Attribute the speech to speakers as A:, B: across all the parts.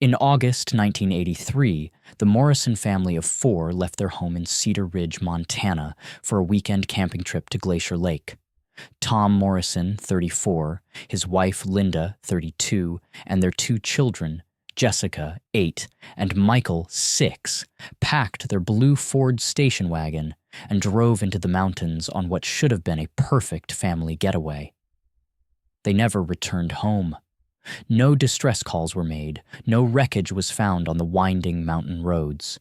A: In August 1983, the Morrison family of four left their home in Cedar Ridge, Montana, for a weekend camping trip to Glacier Lake. Tom Morrison, 34, his wife Linda, 32, and their two children, Jessica, 8, and Michael, 6, packed their blue Ford station wagon and drove into the mountains on what should have been a perfect family getaway. They never returned home. No distress calls were made, no wreckage was found on the winding mountain roads.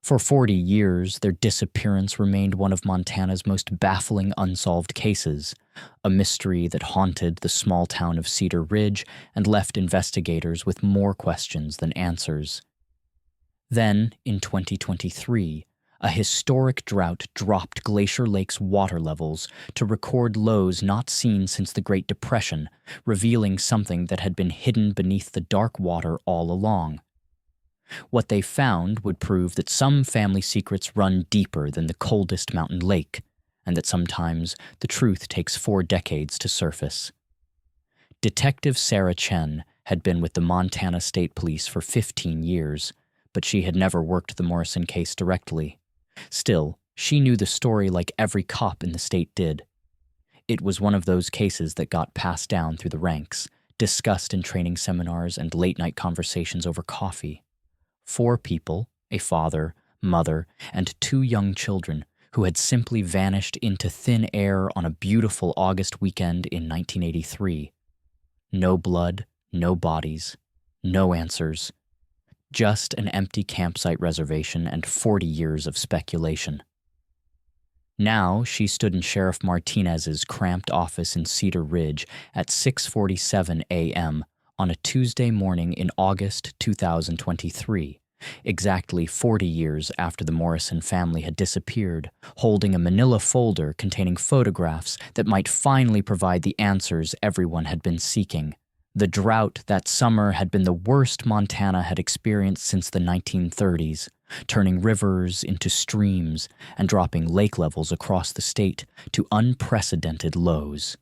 A: For 40 years, their disappearance remained one of Montana's most baffling unsolved cases, a mystery that haunted the small town of Cedar Ridge and left investigators with more questions than answers. Then, in 2023, a historic drought dropped Glacier Lake's water levels to record lows not seen since the Great Depression, revealing something that had been hidden beneath the dark water all along. What they found would prove that some family secrets run deeper than the coldest mountain lake, and that sometimes the truth takes 4 decades to surface. Detective Sarah Chen had been with the Montana State Police for 15 years, but she had never worked the Morrison case directly. Still, she knew the story like every cop in the state did. It was one of those cases that got passed down through the ranks, discussed in training seminars and late-night conversations over coffee. 4 people, a father, mother, and 2 young children, who had simply vanished into thin air on a beautiful August weekend in 1983. No blood, no bodies, no answers. Just an empty campsite reservation and 40 years of speculation. Now she stood in Sheriff Martinez's cramped office in Cedar Ridge at 6:47 a.m. on a Tuesday morning in August 2023, exactly 40 years after the Morrison family had disappeared, holding a manila folder containing photographs that might finally provide the answers everyone had been seeking. The drought that summer had been the worst Montana had experienced since the 1930s, turning rivers into streams and dropping lake levels across the state to unprecedented lows.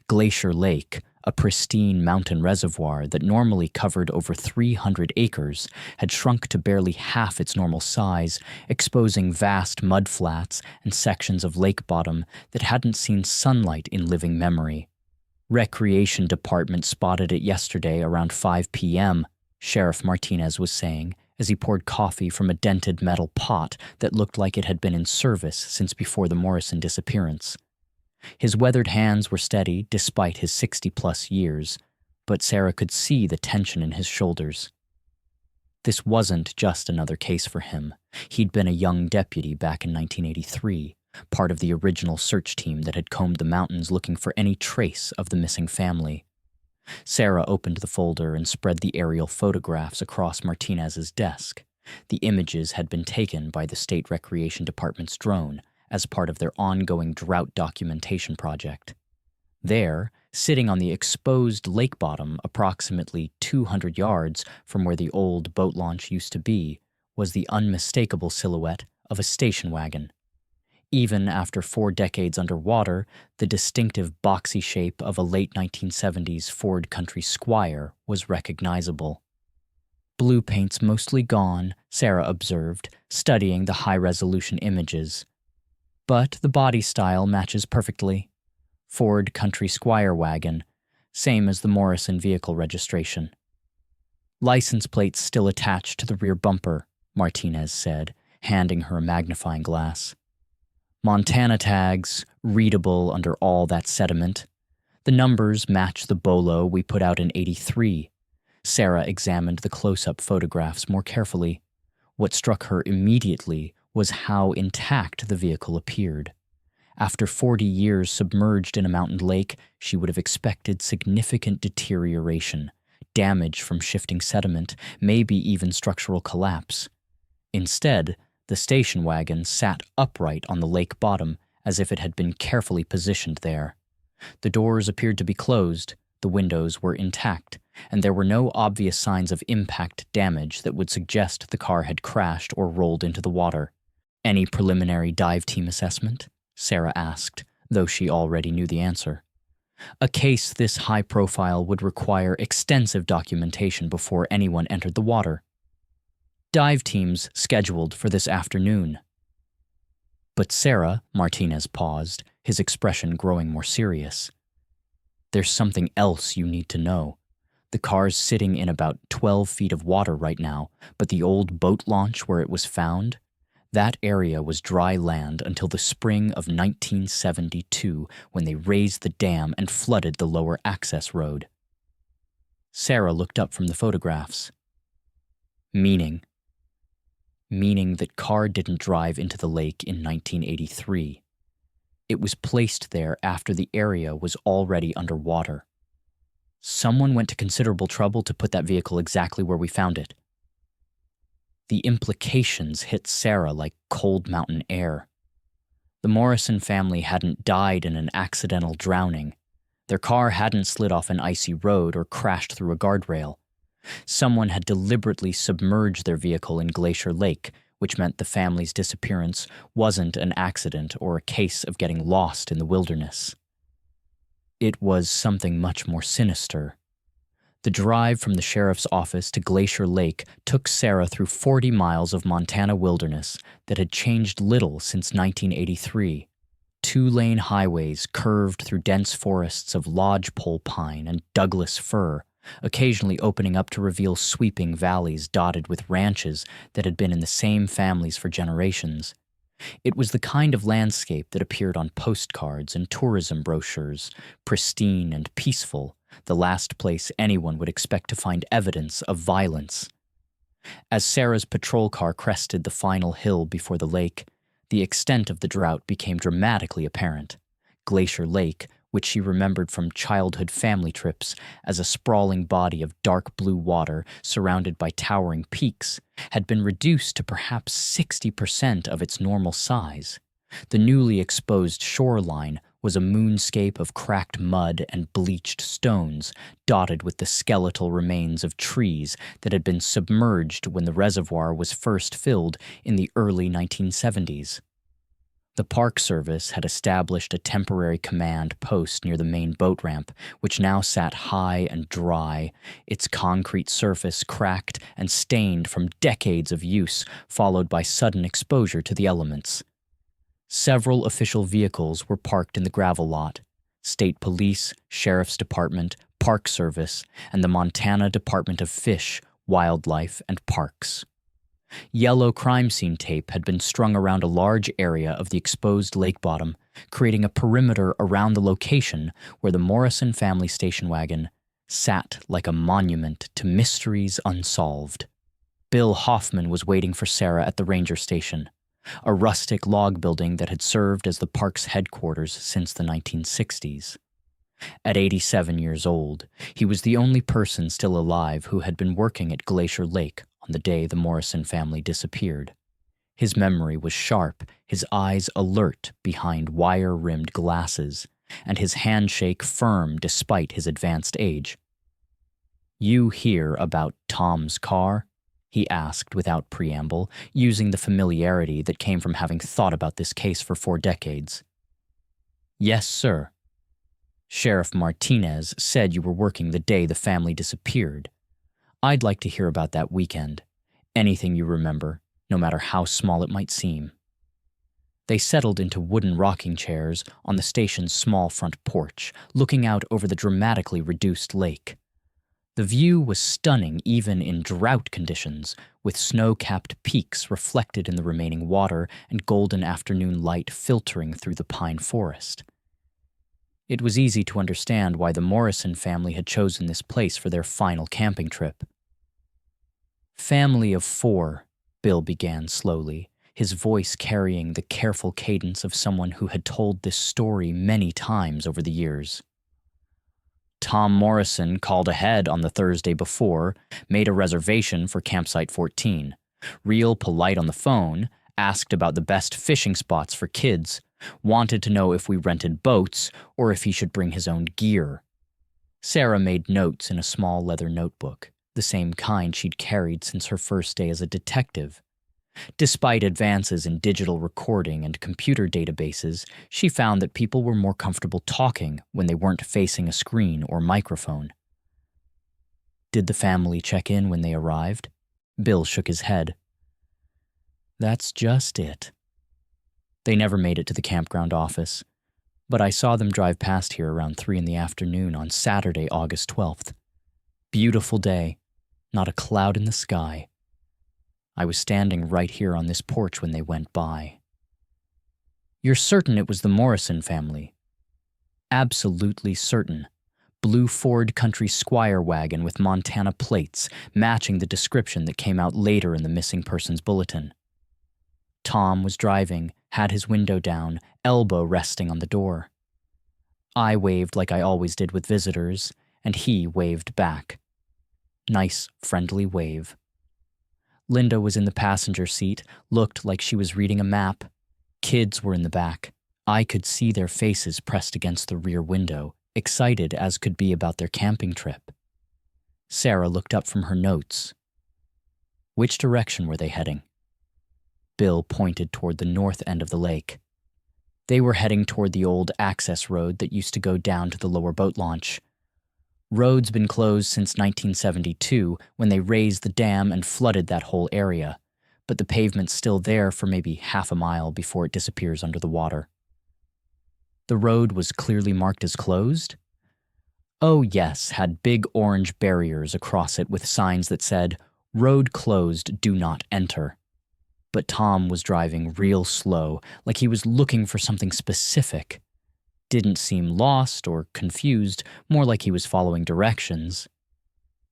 A: Glacier Lake, a pristine mountain reservoir that normally covered over 300 acres, had shrunk to barely half its normal size, exposing vast mudflats and sections of lake bottom that hadn't seen sunlight in living memory. Recreation Department spotted it yesterday around 5 p.m., Sheriff Martinez was saying, as he poured coffee from a dented metal pot that looked like it had been in service since before the Morrison disappearance. His weathered hands were steady despite his 60-plus years, but Sarah could see the tension in his shoulders. This wasn't just another case for him. He'd been a young deputy back in 1983, part of the original search team that had combed the mountains looking for any trace of the missing family. Sarah opened the folder and spread the aerial photographs across Martinez's desk. The images had been taken by the State Recreation Department's drone as part of their ongoing drought documentation project. There, sitting on the exposed lake bottom approximately 200 yards from where the old boat launch used to be, was the unmistakable silhouette of a station wagon. Even after 4 decades underwater, the distinctive boxy shape of a late 1970s Ford Country Squire was recognizable. Blue paint's mostly gone, Sarah observed, studying the high-resolution images. But the body style matches perfectly. Ford Country Squire wagon, same as the Morrison vehicle registration. License plates still attached to the rear bumper, Martinez said, handing her a magnifying glass. Montana tags, readable under all that sediment. The numbers match the bolo we put out in '83. Sarah examined the close-up photographs more carefully. What struck her immediately was how intact the vehicle appeared. After 40 years submerged in a mountain lake, she would have expected significant deterioration, damage from shifting sediment, maybe even structural collapse. Instead, the station wagon sat upright on the lake bottom as if it had been carefully positioned there. The doors appeared to be closed, the windows were intact, and there were no obvious signs of impact damage that would suggest the car had crashed or rolled into the water. "Any preliminary dive team assessment?" Sarah asked, though she already knew the answer. A case this high profile would require extensive documentation before anyone entered the water. Dive teams scheduled for this afternoon. But Sarah, Martinez paused, his expression growing more serious. There's something else you need to know. The car's sitting in about 12 feet of water right now, but the old boat launch where it was found, that area was dry land until the spring of 1972 when they raised the dam and flooded the lower access road. Sarah looked up from the photographs. Meaning that car didn't drive into the lake in 1983. It was placed there after the area was already underwater. Someone went to considerable trouble to put that vehicle exactly where we found it. The implications hit Sarah like cold mountain air. The Morrison family hadn't died in an accidental drowning. Their car hadn't slid off an icy road or crashed through a guardrail. Someone had deliberately submerged their vehicle in Glacier Lake, which meant the family's disappearance wasn't an accident or a case of getting lost in the wilderness. It was something much more sinister. The drive from the sheriff's office to Glacier Lake took Sarah through 40 miles of Montana wilderness that had changed little since 1983. Two-lane highways curved through dense forests of lodgepole pine and Douglas fir, occasionally opening up to reveal sweeping valleys dotted with ranches that had been in the same families for generations. It was the kind of landscape that appeared on postcards and tourism brochures, pristine and peaceful, the last place anyone would expect to find evidence of violence. As Sarah's patrol car crested the final hill before the lake, the extent of the drought became dramatically apparent. Glacier Lake, which she remembered from childhood family trips as a sprawling body of dark blue water surrounded by towering peaks, had been reduced to perhaps 60% of its normal size. The newly exposed shoreline was a moonscape of cracked mud and bleached stones, dotted with the skeletal remains of trees that had been submerged when the reservoir was first filled in the early 1970s. The Park Service had established a temporary command post near the main boat ramp, which now sat high and dry, its concrete surface cracked and stained from decades of use, followed by sudden exposure to the elements. Several official vehicles were parked in the gravel lot: State Police, Sheriff's Department, Park Service, and the Montana Department of Fish, Wildlife, and Parks. Yellow crime scene tape had been strung around a large area of the exposed lake bottom, creating a perimeter around the location where the Morrison family station wagon sat like a monument to mysteries unsolved. Bill Hoffman was waiting for Sarah at the ranger station, a rustic log building that had served as the park's headquarters since the 1960s. At 87 years old, he was the only person still alive who had been working at Glacier Lake on the day the Morrison family disappeared. His memory was sharp, his eyes alert behind wire-rimmed glasses, and his handshake firm despite his advanced age. "You hear about Tom's car?" he asked without preamble, using the familiarity that came from having thought about this case for 4 decades. "Yes, sir. Sheriff Martinez said you were working the day the family disappeared. I'd like to hear about that weekend. Anything you remember, no matter how small it might seem." They settled into wooden rocking chairs on the station's small front porch, looking out over the dramatically reduced lake. The view was stunning even in drought conditions, with snow-capped peaks reflected in the remaining water and golden afternoon light filtering through the pine forest. It was easy to understand why the Morrison family had chosen this place for their final camping trip. "Family of 4, Bill began slowly, his voice carrying the careful cadence of someone who had told this story many times over the years. Tom Morrison called ahead on the Thursday before, made a reservation for campsite 14, real polite on the phone, asked about the best fishing spots for kids, wanted to know if we rented boats or if he should bring his own gear. Sarah made notes in a small leather notebook, the same kind she'd carried since her first day as a detective. Despite advances in digital recording and computer databases, she found that people were more comfortable talking when they weren't facing a screen or microphone. Did the family check in when they arrived? Bill shook his head. That's just it. They never made it to the campground office, but I saw them drive past here around 3 in the afternoon on Saturday, August 12th. Beautiful day, not a cloud in the sky. I was standing right here on this porch when they went by. You're certain it was the Morrison family? Absolutely certain. Blue Ford Country Squire wagon with Montana plates, matching the description that came out later in the missing persons bulletin. Tom was driving, had his window down, elbow resting on the door. I waved like I always did with visitors, and he waved back. Nice, friendly wave. Linda was in the passenger seat, looked like she was reading a map. Kids were in the back. I could see their faces pressed against the rear window, excited as could be about their camping trip. Sarah looked up from her notes. Which direction were they heading? Bill pointed toward the north end of the lake. They were heading toward the old access road that used to go down to the lower boat launch. Road's been closed since 1972 when they raised the dam and flooded that whole area, but the pavement's still there for maybe half a mile before it disappears under the water. The road was clearly marked as closed? Oh yes, had big orange barriers across it with signs that said, "Road closed, do not enter." But Tom was driving real slow, like he was looking for something specific. Didn't seem lost or confused, more like he was following directions.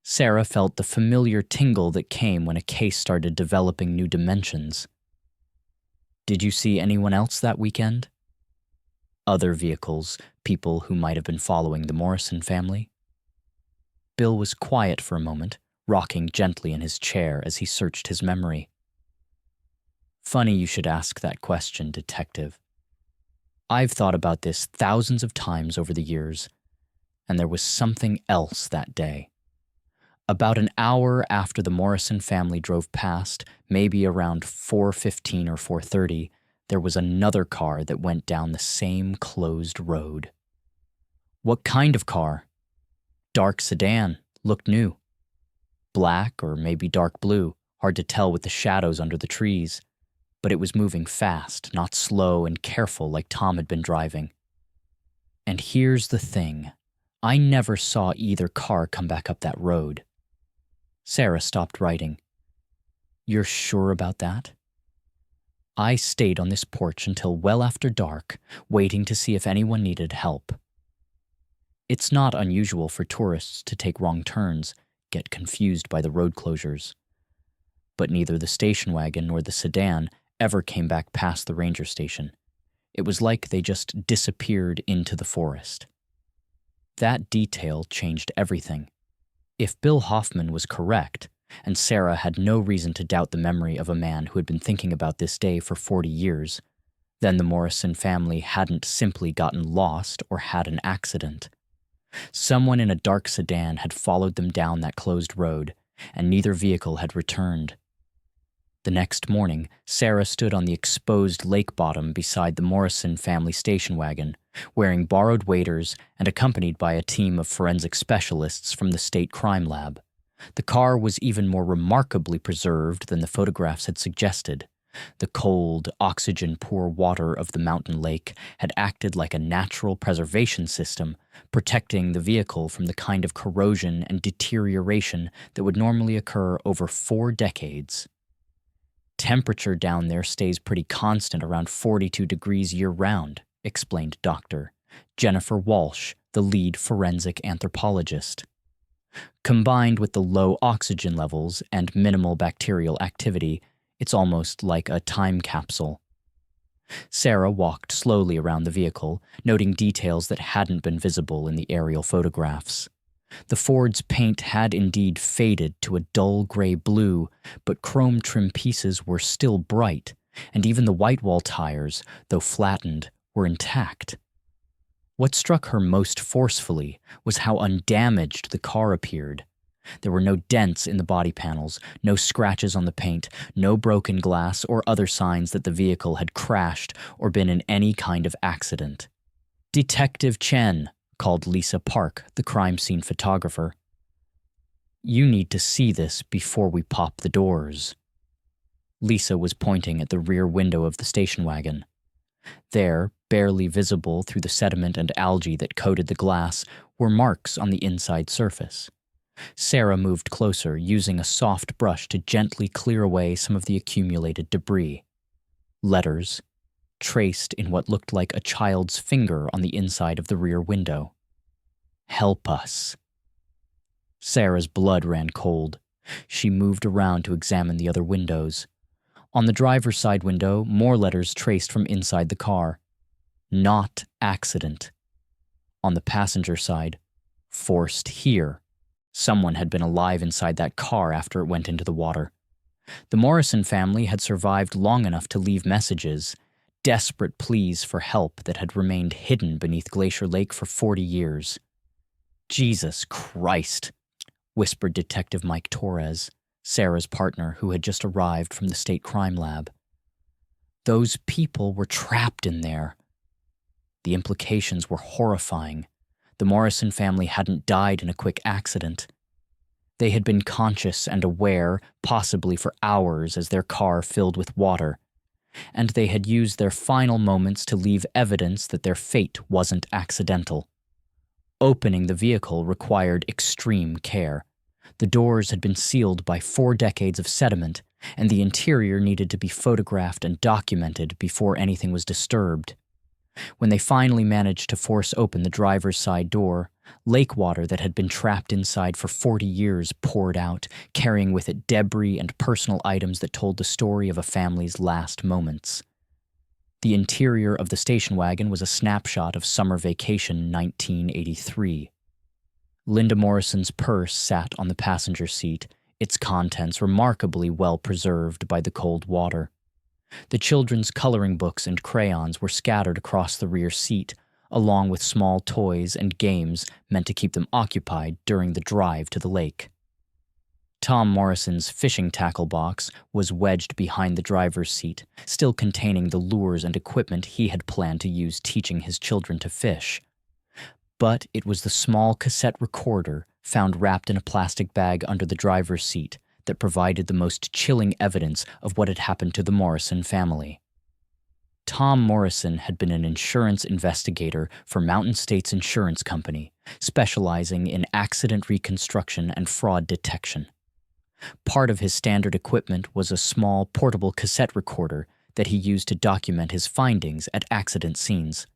A: Sarah felt the familiar tingle that came when a case started developing new dimensions. Did you see anyone else that weekend? Other vehicles, people who might have been following the Morrison family? Bill was quiet for a moment, rocking gently in his chair as he searched his memory. Funny you should ask that question, Detective. I've thought about this thousands of times over the years, and there was something else that day. About an hour after the Morrison family drove past, maybe around 4:15 or 4:30, there was another car that went down the same closed road. What kind of car? Dark sedan, looked new. Black or maybe dark blue, hard to tell with the shadows under the trees. But it was moving fast, not slow and careful like Tom had been driving. And here's the thing. I never saw either car come back up that road. Sarah stopped writing. You're sure about that? I stayed on this porch until well after dark, waiting to see if anyone needed help. It's not unusual for tourists to take wrong turns, get confused by the road closures. But neither the station wagon nor the sedan ever came back past the ranger station. It was like they just disappeared into the forest. That detail changed everything. If Bill Hoffman was correct, and Sarah had no reason to doubt the memory of a man who had been thinking about this day for 40 years, then the Morrison family hadn't simply gotten lost or had an accident. Someone in a dark sedan had followed them down that closed road, and neither vehicle had returned. The next morning, Sarah stood on the exposed lake bottom beside the Morrison family station wagon, wearing borrowed waders and accompanied by a team of forensic specialists from the state crime lab. The car was even more remarkably preserved than the photographs had suggested. The cold, oxygen-poor water of the mountain lake had acted like a natural preservation system, protecting the vehicle from the kind of corrosion and deterioration that would normally occur over 4 decades. Temperature down there stays pretty constant around 42 degrees year-round, explained Dr. Jennifer Walsh, the lead forensic anthropologist. Combined with the low oxygen levels and minimal bacterial activity, it's almost like a time capsule. Sarah walked slowly around the vehicle, noting details that hadn't been visible in the aerial photographs. The Ford's paint had indeed faded to a dull gray blue, but chrome trim pieces were still bright, and even the white wall tires, though flattened, were intact. What struck her most forcefully was how undamaged the car appeared. There were no dents in the body panels, no scratches on the paint, no broken glass or other signs that the vehicle had crashed or been in any kind of accident. "Detective Chen," called Lisa Park, the crime scene photographer. "You need to see this before we pop the doors." Lisa was pointing at the rear window of the station wagon. There, barely visible through the sediment and algae that coated the glass, were marks on the inside surface. Sarah moved closer, using a soft brush to gently clear away some of the accumulated debris. Letters, traced in what looked like a child's finger on the inside of the rear window. "Help us." Sarah's blood ran cold. She moved around to examine the other windows. On the driver's side window, more letters traced from inside the car. "Not accident." On the passenger side, "Forced here." Someone had been alive inside that car after it went into the water. The Morrison family had survived long enough to leave messages, desperate pleas for help that had remained hidden beneath Glacier Lake for 40 years. "Jesus Christ," whispered Detective Mike Torres, Sarah's partner who had just arrived from the state crime lab. Those people were trapped in there. The implications were horrifying. The Morrison family hadn't died in a quick accident. They had been conscious and aware, possibly for hours as their car filled with water, and they had used their final moments to leave evidence that their fate wasn't accidental. Opening the vehicle required extreme care. The doors had been sealed by 4 decades of sediment, and the interior needed to be photographed and documented before anything was disturbed. When they finally managed to force open the driver's side door, lake water that had been trapped inside for 40 years poured out, carrying with it debris and personal items that told the story of a family's last moments. The interior of the station wagon was a snapshot of summer vacation 1983. Linda Morrison's purse sat on the passenger seat, its contents remarkably well preserved by the cold water. The children's coloring books and crayons were scattered across the rear seat, along with small toys and games meant to keep them occupied during the drive to the lake. Tom Morrison's fishing tackle box was wedged behind the driver's seat, still containing the lures and equipment he had planned to use teaching his children to fish. But it was the small cassette recorder found wrapped in a plastic bag under the driver's seat that provided the most chilling evidence of what had happened to the Morrison family. Tom Morrison had been an insurance investigator for Mountain States Insurance Company, specializing in accident reconstruction and fraud detection. Part of his standard equipment was a small portable cassette recorder that he used to document his findings at accident scenes.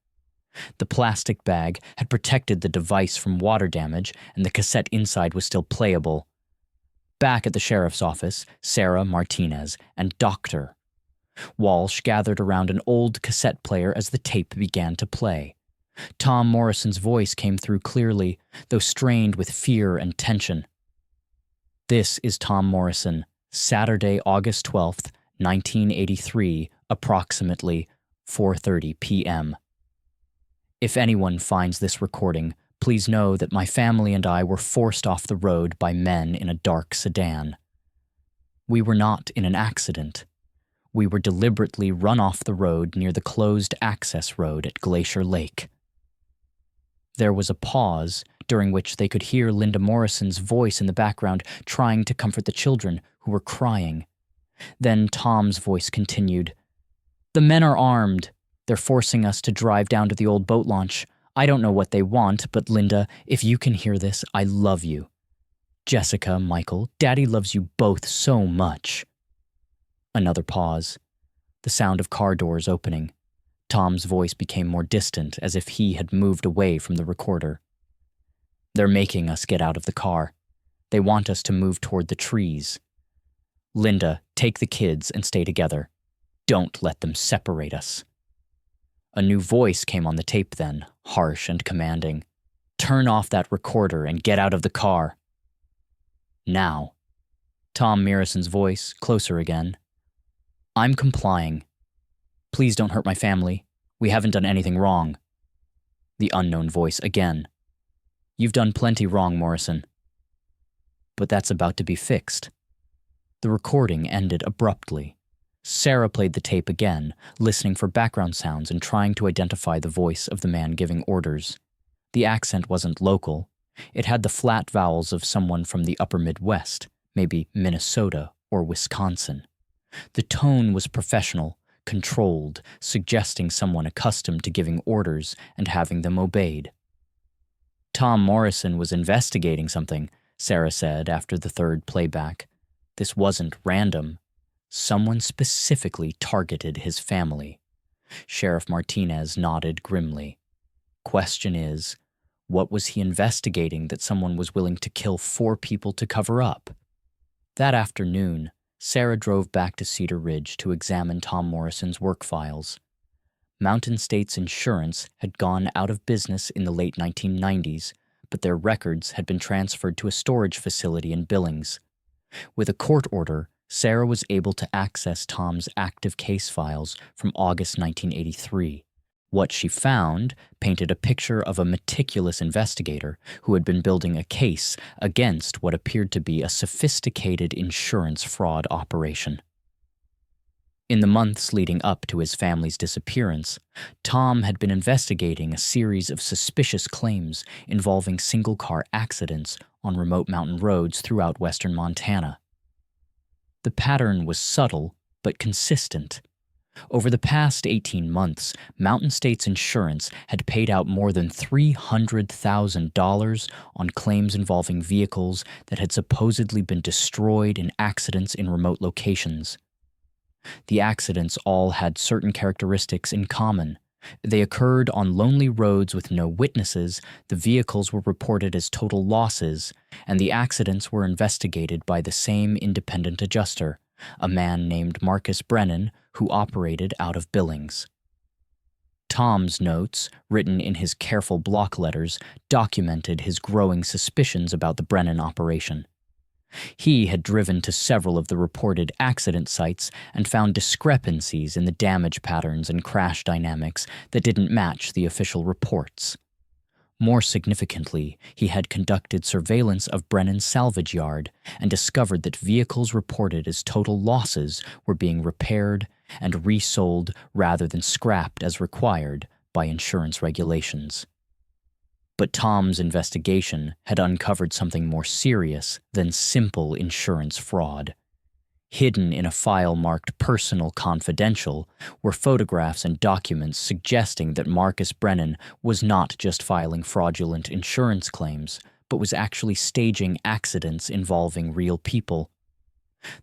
A: The plastic bag had protected the device from water damage, and the cassette inside was still playable. Back at the sheriff's office, Sarah, Martinez, and Dr. Walsh gathered around an old cassette player as the tape began to play. Tom Morrison's voice came through clearly, though strained with fear and tension. "This is Tom Morrison, Saturday, August 12th, 1983, approximately 4:30 p.m. If anyone finds this recording, please know that my family and I were forced off the road by men in a dark sedan. We were not in an accident. We were deliberately run off the road near the closed access road at Glacier Lake." There was a pause, during which they could hear Linda Morrison's voice in the background trying to comfort the children who were crying. Then Tom's voice continued, "The men are armed. They're forcing us to drive down to the old boat launch. I don't know what they want, but Linda, if you can hear this, I love you. Jessica, Michael, Daddy loves you both so much." Another pause. The sound of car doors opening. Tom's voice became more distant, as if he had moved away from the recorder. "They're making us get out of the car. They want us to move toward the trees. Linda, take the kids and stay together. Don't let them separate us." A new voice came on the tape then, harsh and commanding. "Turn off that recorder and get out of the car." Now. Tom Morrison's voice, closer again. "I'm complying. Please don't hurt my family. We haven't done anything wrong." The unknown voice again. "You've done plenty wrong, Morrison." But that's about to be fixed. The recording ended abruptly. Sarah played the tape again, listening for background sounds and trying to identify the voice of the man giving orders. The accent wasn't local. It had the flat vowels of someone from the upper Midwest, maybe Minnesota or Wisconsin. The tone was professional, controlled, suggesting someone accustomed to giving orders and having them obeyed. Tom Morrison was investigating something, Sarah said after the third playback. This wasn't random. Someone specifically targeted his family. Sheriff Martinez nodded grimly. Question is, what was he investigating that someone was willing to kill 4 people to cover up? That afternoon, Sarah drove back to Cedar Ridge to examine Tom Morrison's work files. Mountain States Insurance had gone out of business in the late 1990s, but their records had been transferred to a storage facility in Billings. With a court order, Sarah was able to access Tom's active case files from August 1983. What she found painted a picture of a meticulous investigator who had been building a case against what appeared to be a sophisticated insurance fraud operation. In the months leading up to his family's disappearance, Tom had been investigating a series of suspicious claims involving single-car accidents on remote mountain roads throughout western Montana. The pattern was subtle but consistent. Over the past 18 months, Mountain States Insurance had paid out more than $300,000 on claims involving vehicles that had supposedly been destroyed in accidents in remote locations. The accidents all had certain characteristics in common. They occurred on lonely roads with no witnesses, the vehicles were reported as total losses, and the accidents were investigated by the same independent adjuster, a man named Marcus Brennan, who operated out of Billings. Tom's notes, written in his careful block letters, documented his growing suspicions about the Brennan operation. He had driven to several of the reported accident sites and found discrepancies in the damage patterns and crash dynamics that didn't match the official reports. More significantly, he had conducted surveillance of Brennan's salvage yard and discovered that vehicles reported as total losses were being repaired and resold rather than scrapped as required by insurance regulations. But Tom's investigation had uncovered something more serious than simple insurance fraud. Hidden in a file marked Personal Confidential were photographs and documents suggesting that Marcus Brennan was not just filing fraudulent insurance claims, but was actually staging accidents involving real people.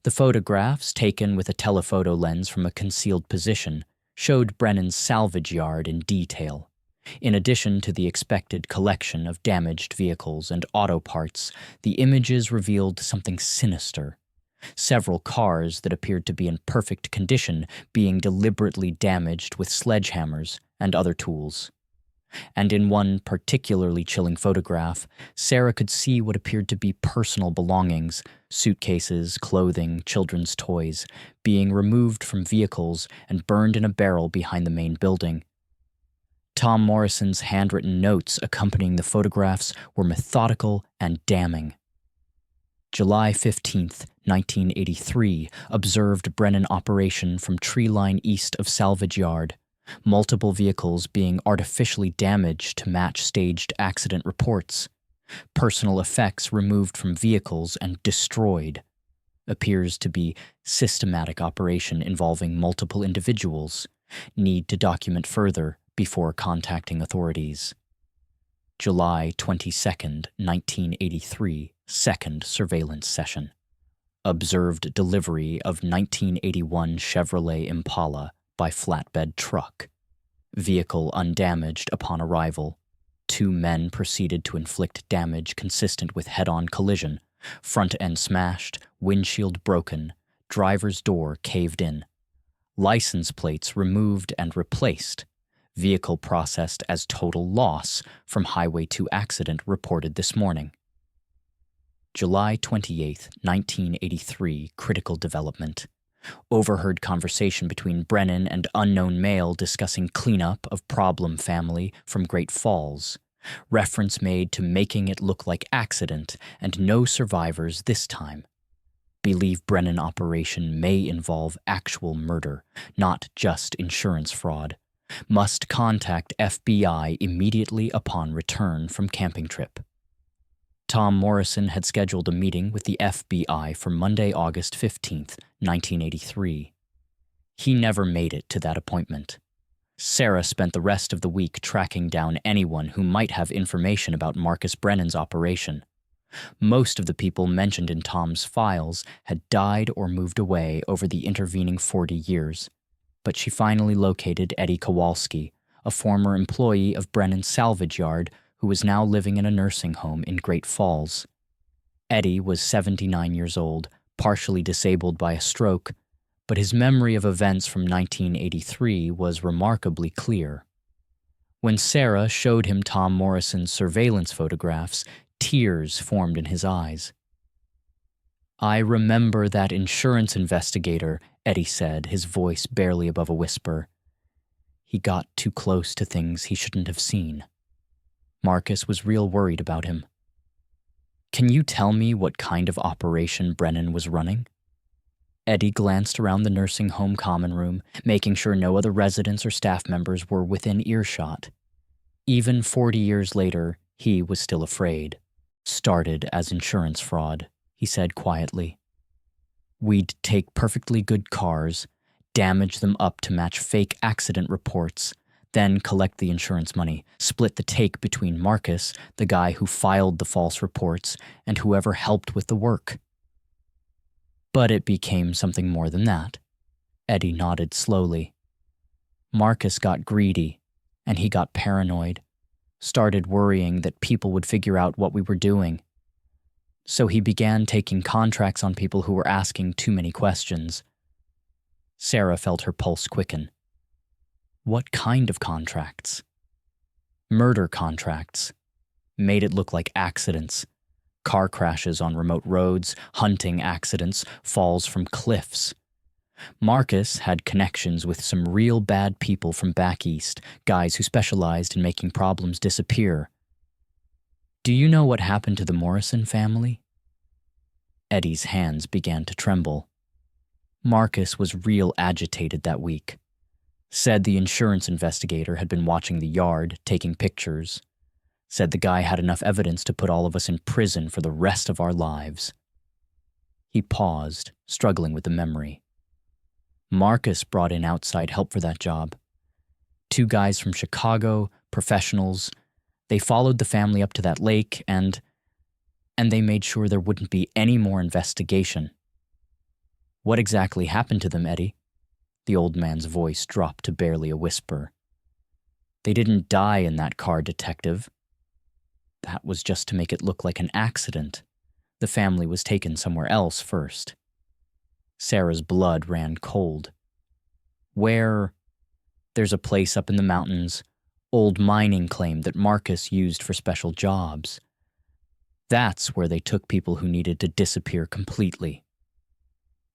A: The photographs, taken with a telephoto lens from a concealed position, showed Brennan's salvage yard in detail. In addition to the expected collection of damaged vehicles and auto parts, the images revealed something sinister. Several cars that appeared to be in perfect condition being deliberately damaged with sledgehammers and other tools. And in one particularly chilling photograph, Sarah could see what appeared to be personal belongings, suitcases, clothing, children's toys, being removed from vehicles and burned in a barrel behind the main building. Tom Morrison's handwritten notes accompanying the photographs were methodical and damning. July 15, 1983, observed Brennan operation from tree line east of salvage yard, multiple vehicles being artificially damaged to match staged accident reports, personal effects removed from vehicles and destroyed. Appears to be systematic operation involving multiple individuals. Need to document further before contacting authorities. July 22, 1983, second surveillance session. Observed delivery of 1981 Chevrolet Impala by flatbed truck. Vehicle undamaged upon arrival. 2 men proceeded to inflict damage consistent with head-on collision. Front end smashed, windshield broken, driver's door caved in. License plates removed and replaced. Vehicle processed as total loss from Highway 2 accident reported this morning. July 28, 1983, critical development. Overheard conversation between Brennan and unknown male discussing cleanup of problem family from Great Falls. reference made to making it look like accident, and no survivors this time. Believe Brennan operation may involve actual murder, not just insurance fraud. Must contact FBI immediately upon return from camping trip. Tom Morrison had scheduled a meeting with the FBI for Monday, August 15th, 1983. He never made it to that appointment. Sarah spent the rest of the week tracking down anyone who might have information about Marcus Brennan's operation. Most of the people mentioned in Tom's files had died or moved away over the intervening 40 years. But she finally located Eddie Kowalski, a former employee of Brennan's salvage yard who was now living in a nursing home in Great Falls. Eddie was 79 years old, partially disabled by a stroke, but his memory of events from 1983 was remarkably clear. When Sarah showed him Tom Morrison's surveillance photographs, tears formed in his eyes. "I remember that insurance investigator," Eddie said, his voice barely above a whisper. "He got too close to things he shouldn't have seen." Marcus was real worried about him. "Can you tell me what kind of operation Brennan was running?" Eddie glanced around the nursing home common room, making sure no other residents or staff members were within earshot. Even 40 years later, he was still afraid. "Started as insurance fraud," he said quietly. "We'd take perfectly good cars, damage them up to match fake accident reports, then collect the insurance money, split the take between Marcus, the guy who filed the false reports, and whoever helped with the work." But it became something more than that. Eddie nodded slowly. Marcus got greedy, and he got paranoid, started worrying that people would figure out what we were doing. So he began taking contracts on people who were asking too many questions. Sarah felt her pulse quicken. What kind of contracts? Murder contracts. Made it look like accidents. Car crashes on remote roads, hunting accidents, falls from cliffs. Marcus had connections with some real bad people from back east, guys who specialized in making problems disappear. "Do you know what happened to the Morrison family?" Eddie's hands began to tremble. Marcus was real agitated that week. Said the insurance investigator had been watching the yard, taking pictures. Said the guy had enough evidence to put all of us in prison for the rest of our lives. He paused, struggling with the memory. Marcus brought in outside help for that job. 2 guys from Chicago, professionals. They followed the family up to that lake and they made sure there wouldn't be any more investigation. "What exactly happened to them, Eddie?" The old man's voice dropped to barely a whisper. "They didn't die in that car, detective. That was just to make it look like an accident. The family was taken somewhere else first." Sarah's blood ran cold. "Where?" "There's a place up in the mountains, old mining claim that Marcus used for special jobs. That's where they took people who needed to disappear completely."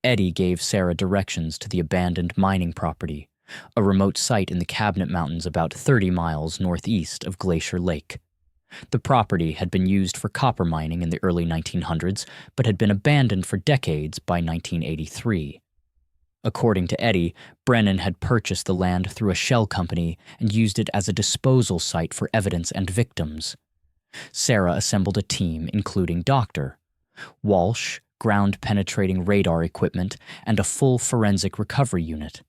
A: Eddie gave Sarah directions to the abandoned mining property, a remote site in the Cabinet Mountains about 30 miles northeast of Glacier Lake. The property had been used for copper mining in the early 1900s, but had been abandoned for decades by 1983. According to Eddie, Brennan had purchased the land through a shell company and used it as a disposal site for evidence and victims. Sarah assembled a team including Dr. Walsh, ground-penetrating radar equipment, and a full forensic recovery unit.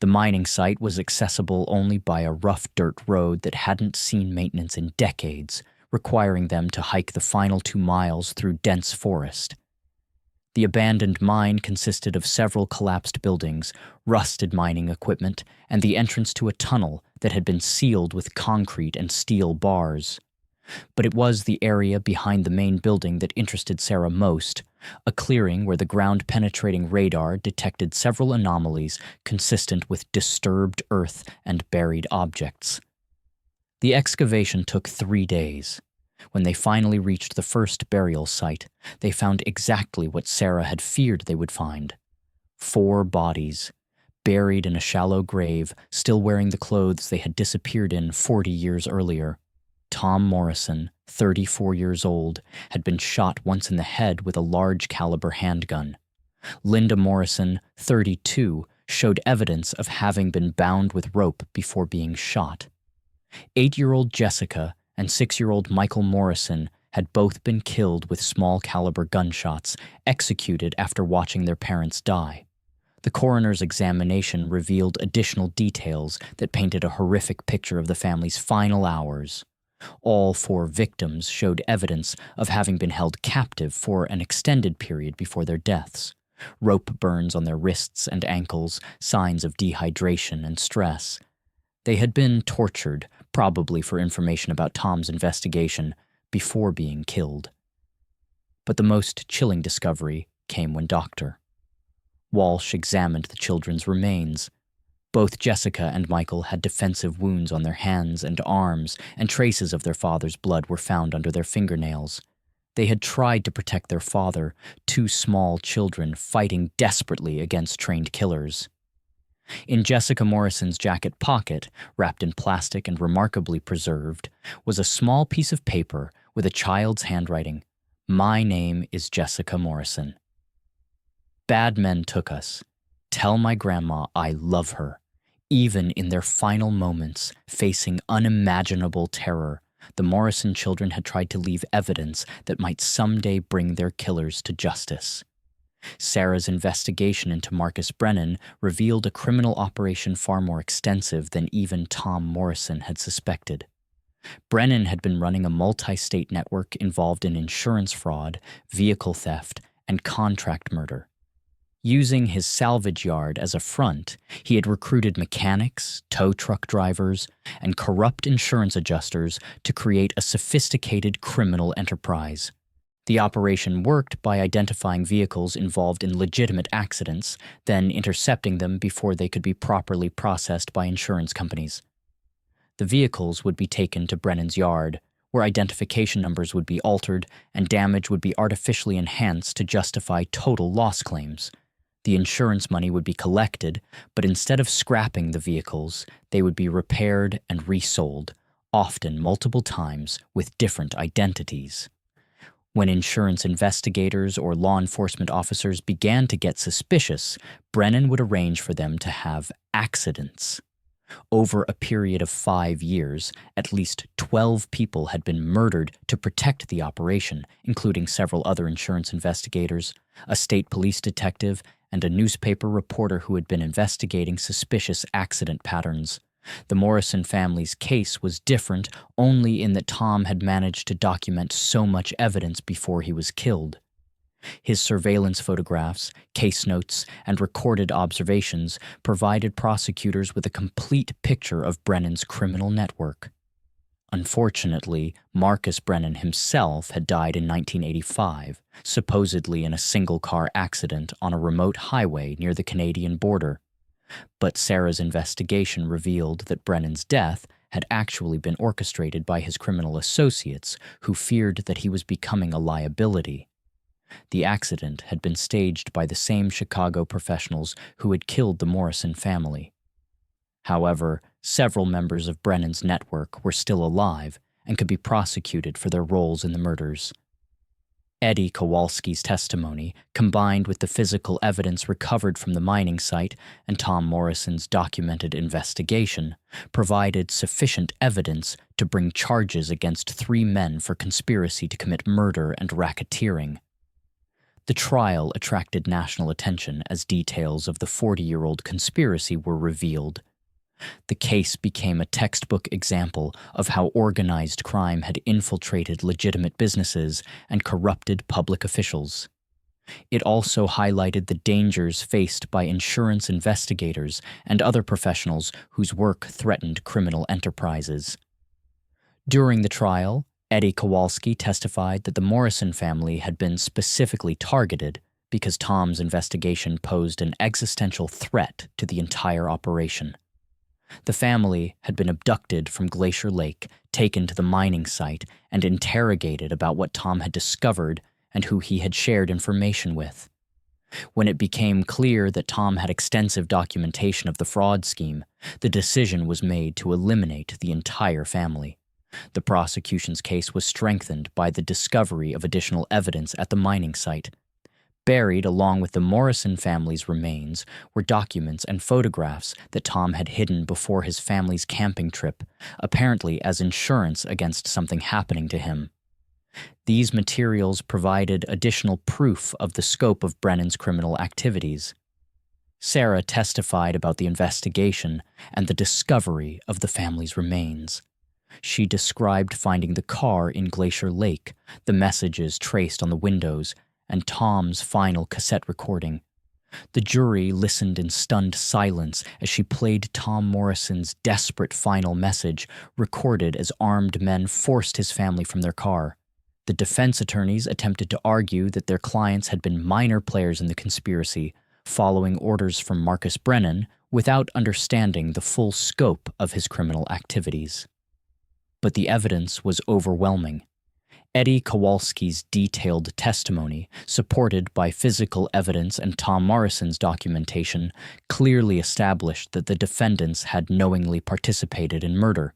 A: The mining site was accessible only by a rough dirt road that hadn't seen maintenance in decades, requiring them to hike the final 2 miles through dense forest. The abandoned mine consisted of several collapsed buildings, rusted mining equipment, and the entrance to a tunnel that had been sealed with concrete and steel bars. But it was the area behind the main building that interested Sarah most, a clearing where the ground-penetrating radar detected several anomalies consistent with disturbed earth and buried objects. The excavation took 3 days. When they finally reached the first burial site, they found exactly what Sarah had feared they would find. 4 bodies, buried in a shallow grave, still wearing the clothes they had disappeared in 40 years earlier. Tom Morrison, 34 years old, had been shot once in the head with a large caliber handgun. Linda Morrison, 32, showed evidence of having been bound with rope before being shot. 8-year-old Jessica and 6-year-old Michael Morrison had both been killed with small caliber gunshots, executed after watching their parents die. The coroner's examination revealed additional details that painted a horrific picture of the family's final hours. All 4 victims showed evidence of having been held captive for an extended period before their deaths. Rope burns on their wrists and ankles, signs of dehydration and stress. They had been tortured, probably for information about Tom's investigation, before being killed. But the most chilling discovery came when Dr. Walsh examined the children's remains. Both Jessica and Michael had defensive wounds on their hands and arms, and traces of their father's blood were found under their fingernails. They had tried to protect their father, 2 small children fighting desperately against trained killers. In Jessica Morrison's jacket pocket, wrapped in plastic and remarkably preserved, was a small piece of paper with a child's handwriting. "My name is Jessica Morrison. Bad men took us. Tell my grandma I love her." Even in their final moments, facing unimaginable terror, the Morrison children had tried to leave evidence that might someday bring their killers to justice. Sarah's investigation into Marcus Brennan revealed a criminal operation far more extensive than even Tom Morrison had suspected. Brennan had been running a multi-state network involved in insurance fraud, vehicle theft, and contract murder. Using his salvage yard as a front, he had recruited mechanics, tow truck drivers, and corrupt insurance adjusters to create a sophisticated criminal enterprise. The operation worked by identifying vehicles involved in legitimate accidents, then intercepting them before they could be properly processed by insurance companies. The vehicles would be taken to Brennan's yard, where identification numbers would be altered and damage would be artificially enhanced to justify total loss claims. The insurance money would be collected, but instead of scrapping the vehicles, they would be repaired and resold, often multiple times with different identities. When insurance investigators or law enforcement officers began to get suspicious, Brennan would arrange for them to have accidents. Over a period of 5 years, at least 12 people had been murdered to protect the operation, including several other insurance investigators, a state police detective, and a newspaper reporter who had been investigating suspicious accident patterns. The Morrison family's case was different only in that Tom had managed to document so much evidence before he was killed. His surveillance photographs, case notes, and recorded observations provided prosecutors with a complete picture of Brennan's criminal network. Unfortunately, Marcus Brennan himself had died in 1985, supposedly in a single-car accident on a remote highway near the Canadian border. But Sarah's investigation revealed that Brennan's death had actually been orchestrated by his criminal associates, who feared that he was becoming a liability. The accident had been staged by the same Chicago professionals who had killed the Morrison family. However, several members of Brennan's network were still alive and could be prosecuted for their roles in the murders. Eddie Kowalski's testimony, combined with the physical evidence recovered from the mining site and Tom Morrison's documented investigation, provided sufficient evidence to bring charges against 3 men for conspiracy to commit murder and racketeering. The trial attracted national attention as details of the 40-year-old conspiracy were revealed. The case became a textbook example of how organized crime had infiltrated legitimate businesses and corrupted public officials. It also highlighted the dangers faced by insurance investigators and other professionals whose work threatened criminal enterprises. During the trial, Eddie Kowalski testified that the Morrison family had been specifically targeted because Tom's investigation posed an existential threat to the entire operation. The family had been abducted from Glacier Lake, taken to the mining site, and interrogated about what Tom had discovered and who he had shared information with. When it became clear that Tom had extensive documentation of the fraud scheme, the decision was made to eliminate the entire family. The prosecution's case was strengthened by the discovery of additional evidence at the mining site. Buried along with the Morrison family's remains were documents and photographs that Tom had hidden before his family's camping trip, apparently as insurance against something happening to him. These materials provided additional proof of the scope of Brennan's criminal activities. Sarah testified about the investigation and the discovery of the family's remains. She described finding the car in Glacier Lake, the messages traced on the windows, and Tom's final cassette recording. The jury listened in stunned silence as she played Tom Morrison's desperate final message, recorded as armed men forced his family from their car. The defense attorneys attempted to argue that their clients had been minor players in the conspiracy, following orders from Marcus Brennan without understanding the full scope of his criminal activities. But the evidence was overwhelming. Eddie Kowalski's detailed testimony, supported by physical evidence and Tom Morrison's documentation, clearly established that the defendants had knowingly participated in murder.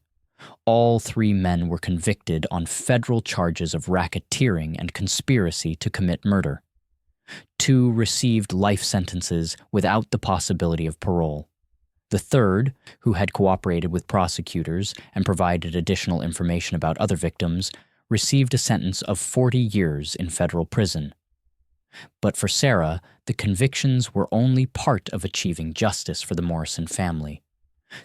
A: All three men were convicted on federal charges of racketeering and conspiracy to commit murder. Two received life sentences without the possibility of parole. The third, who had cooperated with prosecutors and provided additional information about other victims, received a sentence of 40 years in federal prison. But for Sarah, the convictions were only part of achieving justice for the Morrison family.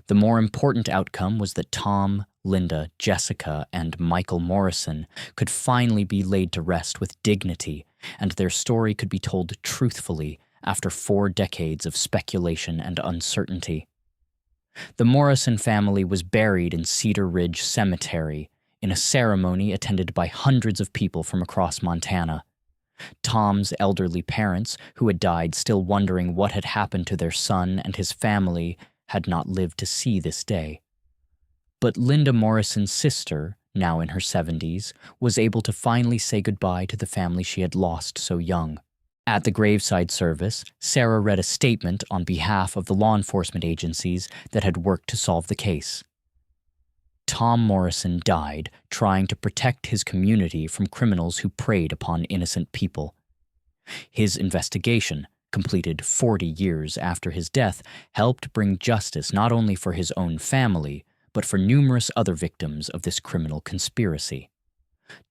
A: The more important outcome was that Tom, Linda, Jessica, and Michael Morrison could finally be laid to rest with dignity, and their story could be told truthfully after 4 decades of speculation and uncertainty. The Morrison family was buried in Cedar Ridge Cemetery, in a ceremony attended by hundreds of people from across Montana. Tom's elderly parents, who had died still wondering what had happened to their son and his family, had not lived to see this day. But Linda Morrison's sister, now in her 70s, was able to finally say goodbye to the family she had lost so young. At the graveside service, Sarah read a statement on behalf of the law enforcement agencies that had worked to solve the case. Tom Morrison died trying to protect his community from criminals who preyed upon innocent people. His investigation, completed 40 years after his death, helped bring justice not only for his own family, but for numerous other victims of this criminal conspiracy.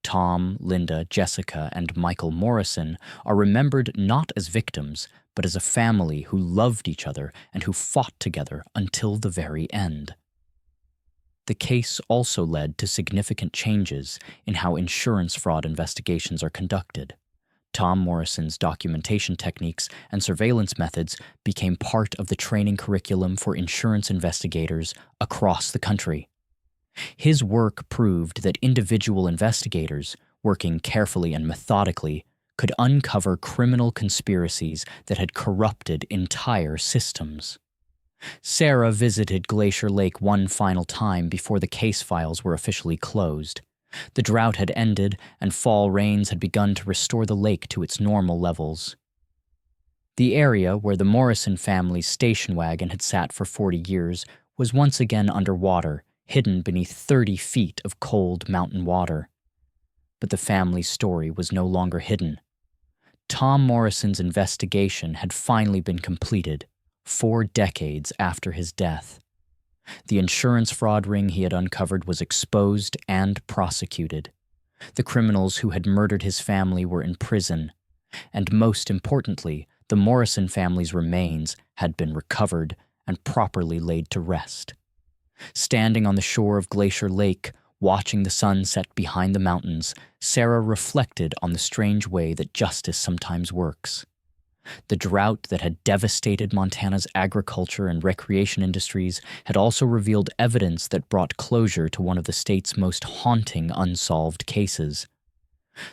A: Tom, Linda, Jessica, and Michael Morrison are remembered not as victims, but as a family who loved each other and who fought together until the very end. The case also led to significant changes in how insurance fraud investigations are conducted. Tom Morrison's documentation techniques and surveillance methods became part of the training curriculum for insurance investigators across the country. His work proved that individual investigators, working carefully and methodically, could uncover criminal conspiracies that had corrupted entire systems. Sarah visited Glacier Lake one final time before the case files were officially closed. The drought had ended, and fall rains had begun to restore the lake to its normal levels. The area where the Morrison family's station wagon had sat for 40 years was once again underwater, hidden beneath 30 feet of cold mountain water. But the family's story was no longer hidden. Tom Morrison's investigation had finally been completed, 4 decades after his death. The insurance fraud ring he had uncovered was exposed and prosecuted. The criminals who had murdered his family were in prison, and most importantly, the Morrison family's remains had been recovered and properly laid to rest. Standing on the shore of Glacier Lake, watching the sun set behind the mountains, Sarah reflected on the strange way that justice sometimes works. The drought that had devastated Montana's agriculture and recreation industries had also revealed evidence that brought closure to one of the state's most haunting unsolved cases.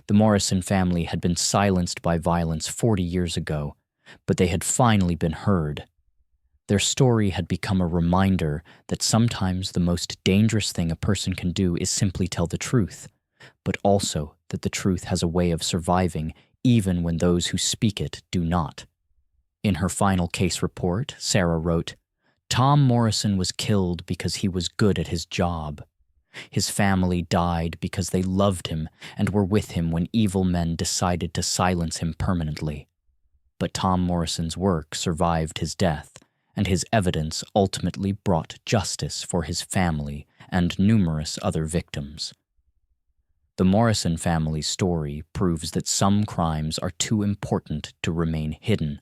A: The Morrison family had been silenced by violence 40 years ago, but they had finally been heard. Their story had become a reminder that sometimes the most dangerous thing a person can do is simply tell the truth, but also that the truth has a way of surviving even when those who speak it do not. In her final case report, Sarah wrote, "Tom Morrison was killed because he was good at his job. His family died because they loved him and were with him when evil men decided to silence him permanently. But Tom Morrison's work survived his death, and his evidence ultimately brought justice for his family and numerous other victims. The Morrison family's story proves that some crimes are too important to remain hidden,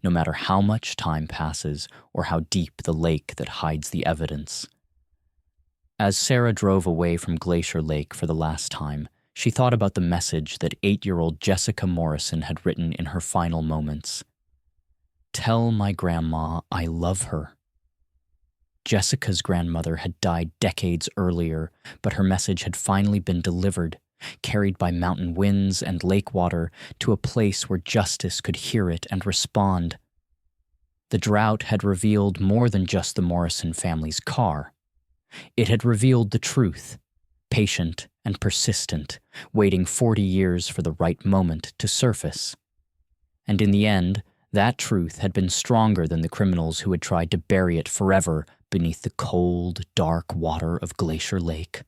A: no matter how much time passes or how deep the lake that hides the evidence. As Sarah drove away from Glacier Lake for the last time, she thought about the message that 8-year-old Jessica Morrison had written in her final moments. "Tell my grandma I love her." Jessica's grandmother had died decades earlier, but her message had finally been delivered, carried by mountain winds and lake water to a place where justice could hear it and respond. The drought had revealed more than just the Morrison family's car. It had revealed the truth, patient and persistent, waiting 40 years for the right moment to surface. And in the end, that truth had been stronger than the criminals who had tried to bury it forever beneath the cold, dark water of Glacier Lake.